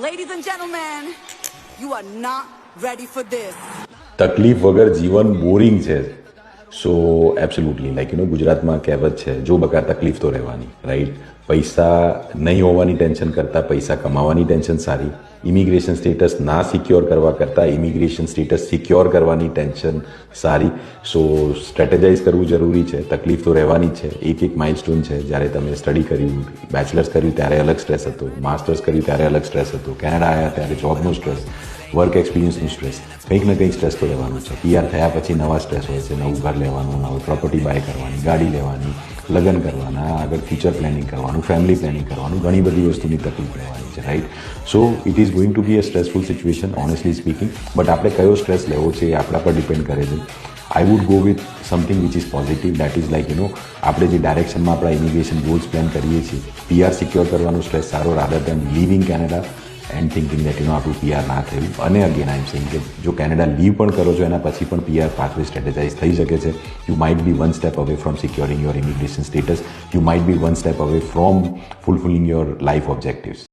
Ladies and gentlemen, you are not ready for this. તકલીફ વગર જીવન બોરિંગ છે. સો એબ્સોલ્યુટલી ગુજરાતમાં કહેવત છે, જો બકા તકલીફ તો રહેવાની, રાઈટ? પૈસા નહીં હોવાની ટેન્શન કરતાં પૈસા કમાવાની ટેન્શન સારી. ઇમિગ્રેશન સ્ટેટસ ના સિક્યોર કરવા કરતાં ઇમિગ્રેશન સ્ટેટસ સિક્યોર કરવાની ટેન્શન સારી. સો સ્ટ્રેટેજાઇઝ કરવું જરૂરી છે. તકલીફ તો રહેવાની જ છે. એક માઇલસ્ટોન છે. જ્યારે તમે સ્ટડી કર્યું, બેચલર્સ કર્યું ત્યારે અલગ સ્ટ્રેસ હતો, માસ્ટર્સ કર્યું ત્યારે અલગ સ્ટ્રેસ હતો, કેનેડા આવ્યા ત્યારે જોબનો સ્ટ્રેસ, વર્ક એક્સપિરિયન્સનું સ્ટ્રેસ, કંઈક ને કંઈક સ્ટ્રેસ તો રહેવાનું છે. પીઆર થયા પછી નવા સ્ટ્રેસ હોય છે. નવું ઘર લેવાનું, નવું પ્રોપર્ટી બાય કરવાની, ગાડી લેવાની, લગ્ન કરવાના, આગળ ફ્યુચર પ્લાનિંગ કરવાનું, ફેમિલી પ્લાનિંગ કરવાનું, ઘણી બધી વસ્તુની તકલીફ રહેવાની છે, right? So it is going to be a stressful situation, honestly speaking. But આપણે કયો સ્ટ્રેસ લેવો છે એ આપણા પર ડિપેન્ડ કરે છે. I would go with something which is positive. That is આપણે જે ડાયરેક્શનમાં આપણા ઇમિગ્રેશન ગોલ્સ પ્લાન કરીએ છીએ, પીઆર સિક્યોર કરવાનો સ્ટ્રેસ સારો rather then living Canada and thinking that આપણું પીઆર ના થયું. અને અગેન આઈ એમ સેઇંગ કે જો કેનેડા લીવ પણ કરો છો એના પછી પણ પીઆર પાથવે સ્ટ્રેટેજાઇઝ થઈ શકે છે. You might be one step away from securing your immigration status. You might be one step away from fulfilling your life objectives.